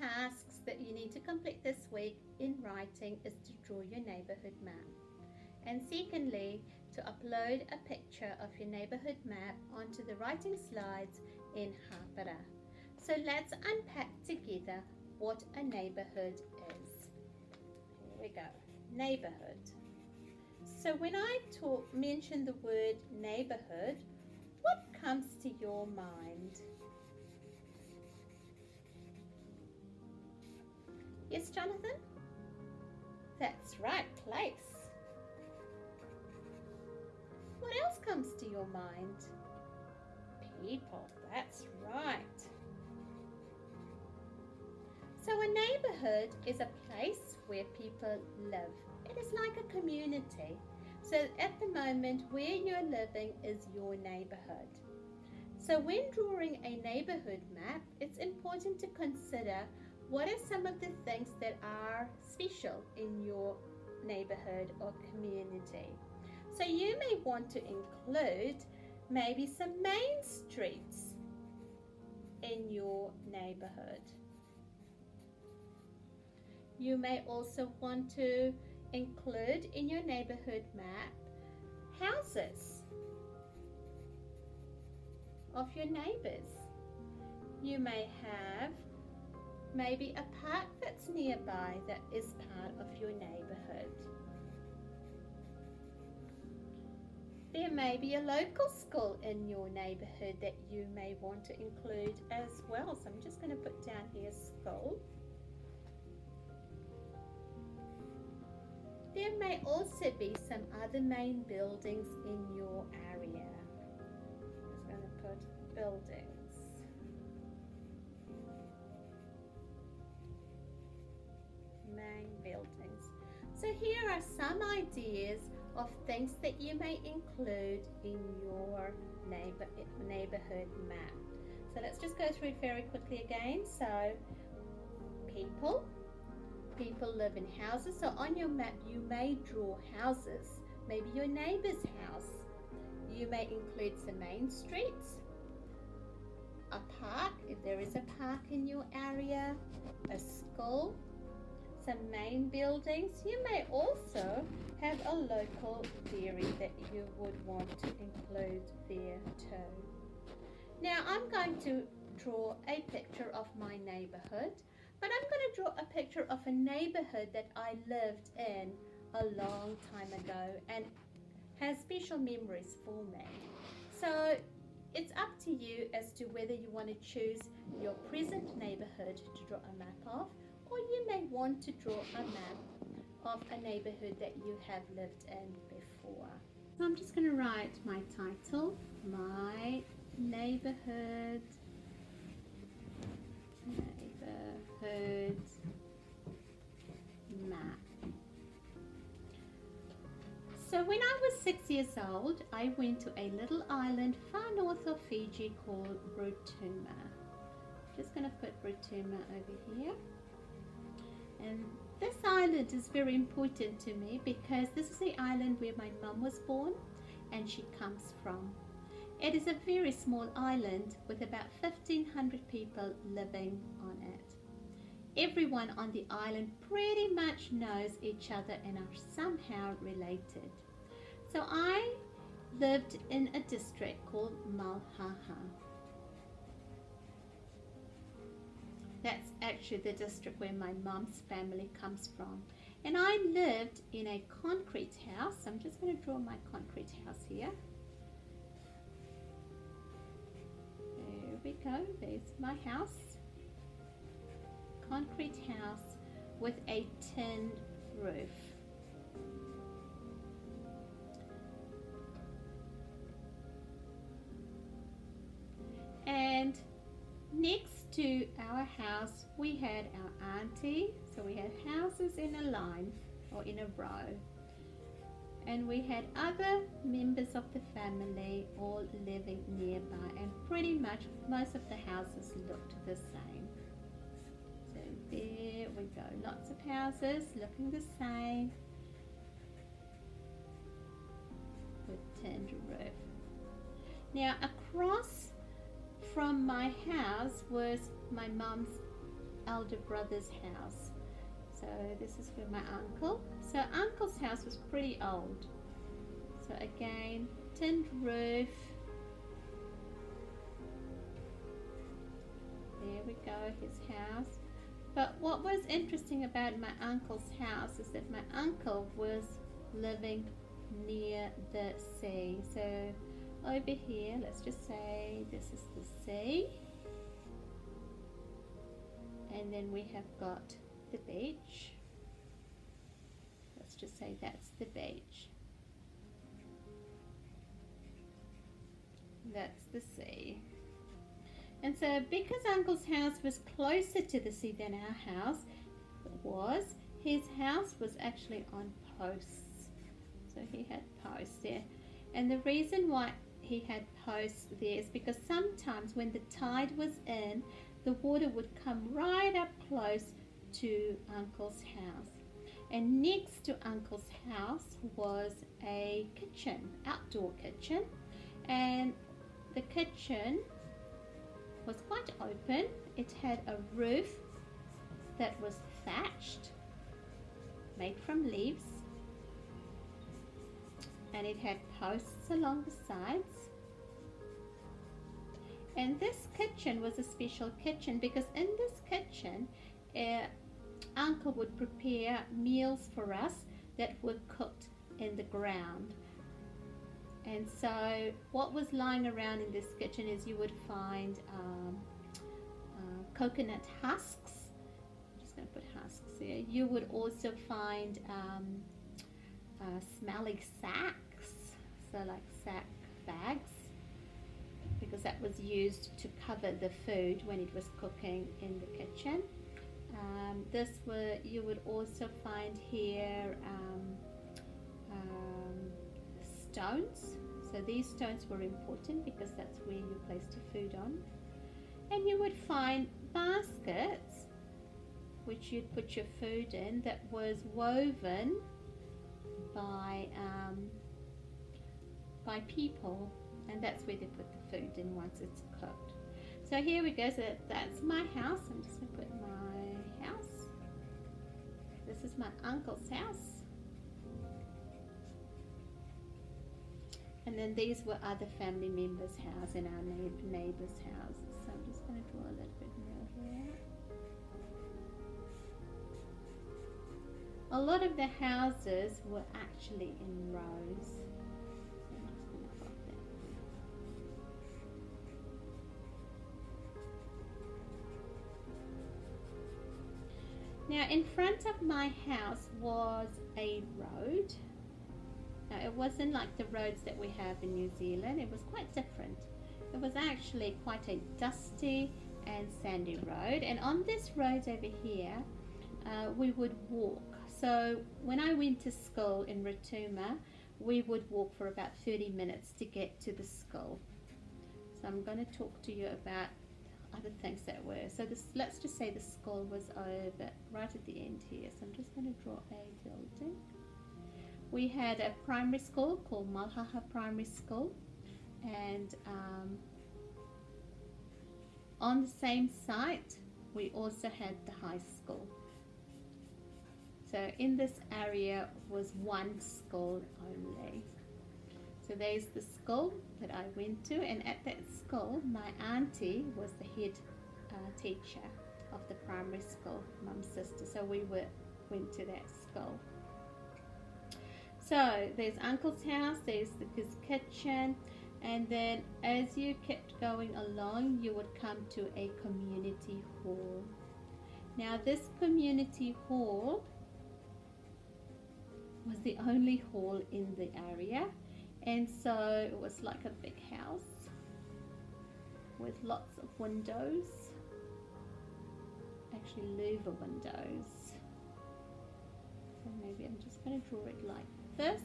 tasks that you need to complete this week in writing is to draw your neighbourhood map. And secondly, to upload a picture of your neighbourhood map onto the writing slides in Hapara. So let's unpack together what a neighbourhood is. Here we go, neighbourhood. So when I mention the word neighbourhood, what comes to your mind? Yes, Jonathan? That's right, place. What else comes to your mind? People, that's right. So a neighbourhood is a place where people live. It is like a community. So at the moment where you're living is your neighbourhood. So when drawing a neighbourhood map, it's important to consider what are some of the things that are special in your neighbourhood or community. So you may want to include maybe some main streets in your neighbourhood. You may also want to include in your neighbourhood map houses of your neighbours. You may have maybe a park that's nearby that is part of your neighbourhood. There may be a local school in your neighbourhood that you may want to include as well. So I'm just going to put down here school. There may also be some other main buildings in your area. I'm just going to put buildings. Main buildings. So here are some ideas of things that you may include in your neighbourhood map. So let's just go through it very quickly again. So people live in houses. So on your map you may draw houses, maybe your neighbour's house. You may include some main streets, a park if there is a park in your area, a school, some main buildings. You may also have a local dairy that you would want to include there too. Now I'm going to draw a picture of my neighbourhood, but I'm going to draw a picture of a neighbourhood that I lived in a long time ago and has special memories for me. So it's up to you as to whether you want to choose your present neighbourhood to draw a map of, or you may want to draw a map of a neighbourhood that you have lived in before. So I'm just going to write my title, my neighbourhood map. So when I was 6 years old, I went to a little island far north of Fiji called Rotuma. Just going to put Rotuma over here. And this island is very important to me because this is the island where my mum was born and she comes from. It is a very small island with about 1,500 people living on it. Everyone on the island pretty much knows each other and are somehow related. So I lived in a district called Malhaha. That's actually the district where my mum's family comes from. And I lived in a concrete house. I'm just going to draw my concrete house here. There we go. There's my house. Concrete house with a tin roof. And next to our house we had our auntie. So we had houses in a line or in a row, and we had other members of the family all living nearby, and pretty much most of the houses looked the same. So there we go, lots of houses looking the same with tinned roof. Now, across from my house was my mum's elder brother's house. So this is where my uncle. So uncle's house was pretty old. So again, tinned roof. There we go, his house. But what was interesting about my uncle's house is that my uncle was living near the sea. So over here, let's just say this is the sea. And then we have got the beach. Let's just say that's the beach. That's the sea. And so because Uncle's house was closer to the sea than our house his house was actually on posts. So he had posts there. And the reason why he had posts there is because sometimes when the tide was in, the water would come right up close to Uncle's house. And next to Uncle's house was a kitchen, outdoor kitchen. And the kitchen was quite open. It had a roof that was thatched, made from leaves, and it had posts along the sides. And this kitchen was a special kitchen because in this kitchen Uncle would prepare meals for us that were cooked in the ground. And so what was lying around in this kitchen is you would find coconut husks. I'm just going to put husks here. You would also find smelly sacks, so like sack bags, because that was used to cover the food when it was cooking in the kitchen. You would also find here stones. So these stones were important because that's where you placed your food on. And you would find baskets which you'd put your food in that was woven by people, and that's where they put the food in once it's cooked. So here we go. So that's my house. I'm just going to put my house. This is my uncle's house. And then these were other family members' house and our neighbours' houses. So I'm just going to draw a little bit more here. A lot of the houses were actually in rows. So I'm just going to pop that. Now in front of my house was a road. Now it wasn't like the roads that we have in New Zealand. It was quite different. It was actually quite a dusty and sandy road, and on this road over here we would walk. So when I went to school in Rotuma, we would walk for about 30 minutes to get to the school. So I'm going to talk to you about other things that were. So let's just say the school was over right at the end here. So I'm just going to draw a building. We had a primary school called Malhaha Primary School, and on the same site we also had the high school. So in this area was one school only. So there's the school that I went to, and at that school my auntie was the head teacher of the primary school, mum's sister. So we went to that school. So there's Uncle's house, there's his kitchen, and then as you kept going along you would come to a community hall. Now this community hall was the only hall in the area, and so it was like a big house with lots of windows, actually louver windows. So maybe I'm just going to draw it like this.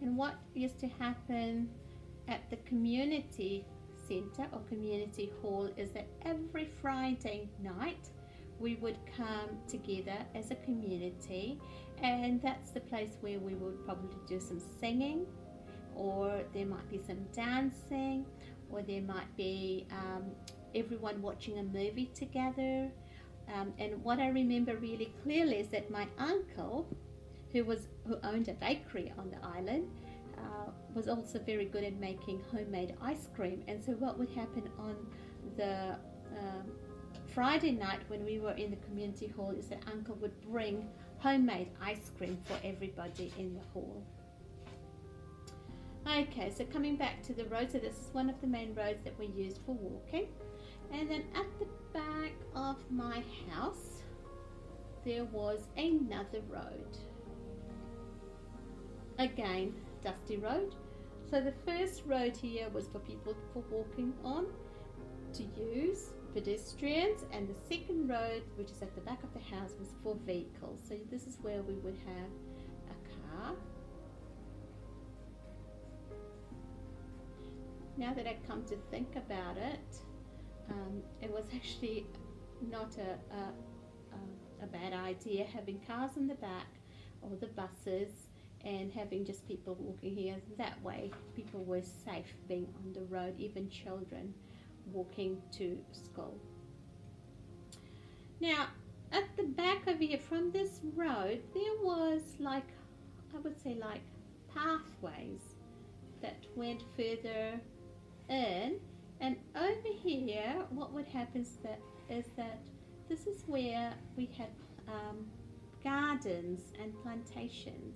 And what used to happen at the community center or community hall is that every Friday night we would come together as a community, and that's the place where we would probably do some singing, or there might be some dancing, or there might be everyone watching a movie together. And what I remember really clearly is that my uncle, who owned a bakery on the island, was also very good at making homemade ice cream. And so what would happen on the Friday night when we were in the community hall is that uncle would bring homemade ice cream for everybody in the hall. Okay, so coming back to the road, so this is one of the main roads that we use for walking. And then at the back of my house there was another road, again dusty road. So the first road here was for people for walking on, to use, pedestrians, and the second road, which is at the back of the house, was for vehicles. So this is where we would have a car. Now that I come to think about it, it was actually not a bad idea having cars in the back, or the buses, and having just people walking here. That way people were safe being on the road, even children walking to school. Now at the back of here from this road there was I would say pathways that went further in, and over here what would happen is that this is where we had gardens and plantations,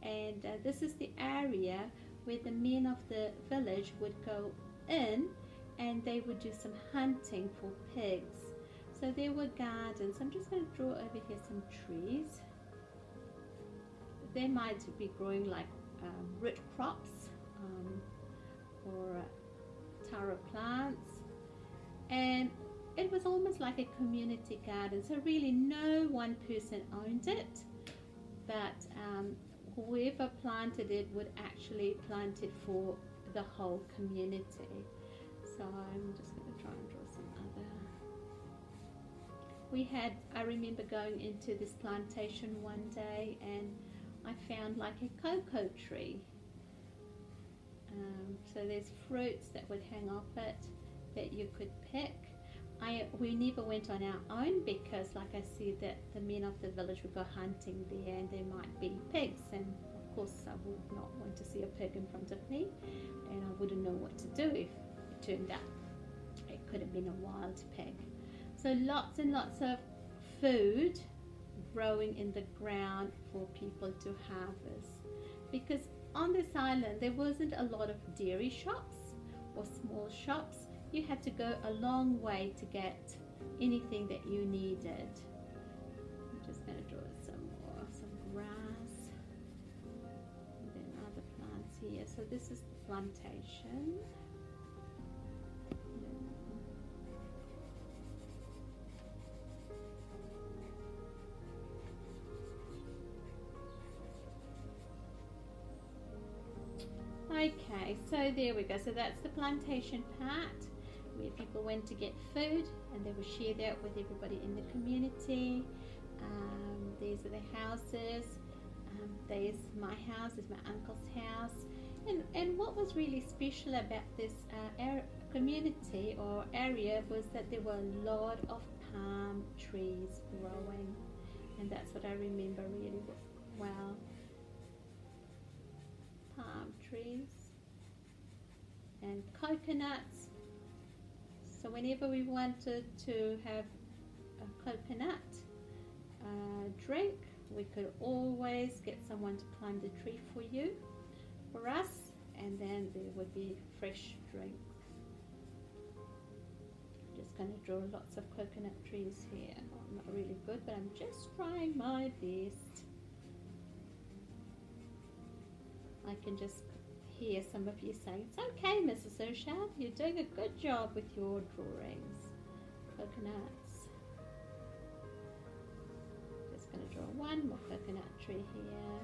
and this is the area where the men of the village would go in and they would do some hunting for pigs. So there were gardens. I'm just going to draw over here some trees. They might be growing root crops or taro plants, and it was almost like a community garden. So really no one person owned it, but whoever planted it would actually plant it for the whole community. So I'm just going to try and draw some other. I remember going into this plantation one day and I found a cocoa tree. So there's fruits that would hang off it that you could pick. We never went on our own because, like I said, that the men of the village would go hunting there and there might be pigs, and of course I would not want to see a pig in front of me, and I wouldn't know what to do if it turned out it could have been a wild pig. So lots and lots of food growing in the ground for people to harvest, because on this island there wasn't a lot of dairy shops or small shops. You had to go a long way to get anything that you needed. I'm just going to draw some grass and then other plants here. So this is the plantation. Okay, so there we go. So that's the plantation part, where people went to get food and they would share that with everybody in the community. These are the houses. There's my house, there's my uncle's house. And what was really special about this community or area was that there were a lot of palm trees growing, and that's what I remember really well. Palm trees and coconuts. So whenever we wanted to have a coconut drink, we could always get someone to climb the tree for us, and then there would be fresh drink. Just going to draw lots of coconut trees here. I'm not really good, but I'm just trying my best. I can just hear some of you saying, "It's okay, Mrs. Irshad, you're doing a good job with your drawings." Coconuts. Just going to draw one more coconut tree here.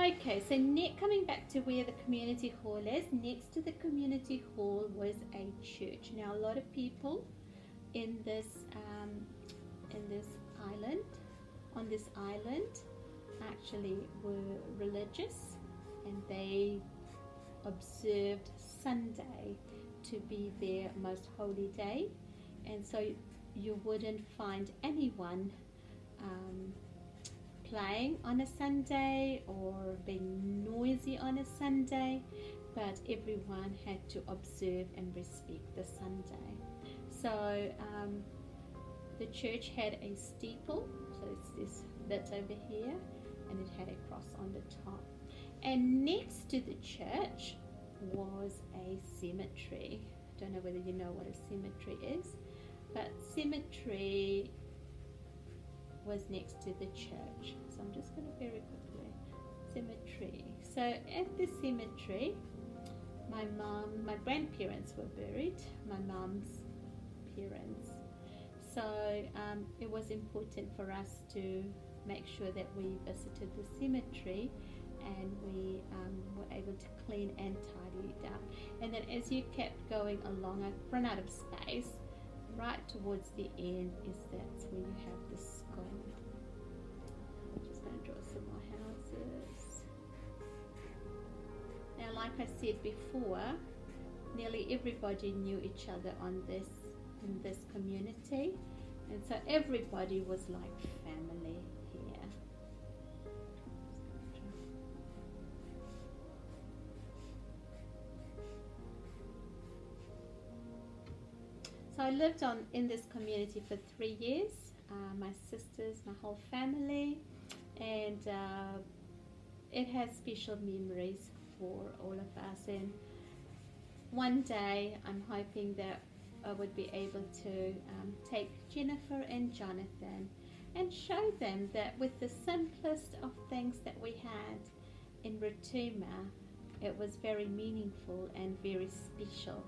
Okay, so coming back to where the community hall is, next to the community hall was a church. Now a lot of people in this island, on this island, actually were religious, and they observed Sunday to be their most holy day, and so you wouldn't find anyone playing on a Sunday or being noisy on a Sunday, but everyone had to observe and respect the Sunday. So the church had a steeple, so it's this bit over here, and it had a cross on the top. And next to the church was a cemetery. I don't know whether you know what a cemetery is, but cemetery was next to the church. So I'm just going to very quickly, cemetery. So at the cemetery, my grandparents were buried, my mom's parents. So it was important for us to make sure that we visited the cemetery, and we were able to clean and tidy it up. And then as you kept going along, I've run out of space. Right towards the end that's where you have the skull. I'm just going to draw some more houses. Now, like I said before, nearly everybody knew each other in this community, and so everybody was like family here. So I lived in this community for 3 years, my sisters, my whole family, and it has special memories for all of us. And one day I'm hoping that I would be able to take Jennifer and Jonathan and show them that with the simplest of things that we had in Rotuma, it was very meaningful and very special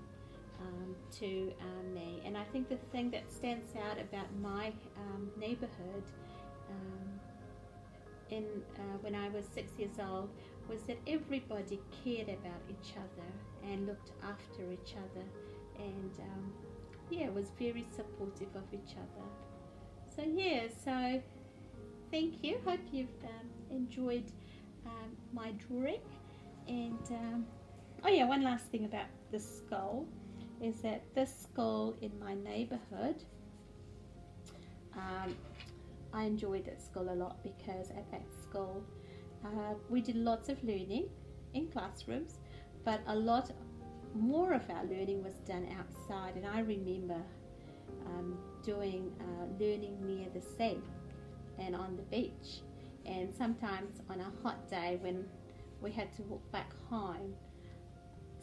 to me. And I think the thing that stands out about my neighborhood when I was 6 years old was that everybody cared about each other and looked after each other, and was very supportive of each other. So thank you. Hope you've enjoyed my drawing. And one last thing about the skull is that this skull in my neighborhood, I enjoyed that skull a lot, because at that skull we did lots of learning in classrooms, but a lot more of our learning was done outside. And I remember doing learning near the sea and on the beach, and sometimes on a hot day when we had to walk back home,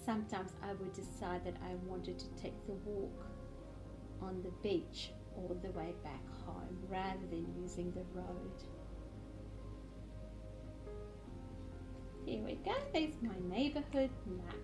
sometimes I would decide that I wanted to take the walk on the beach all the way back home rather than using the road. Here we go, there's my neighborhood map.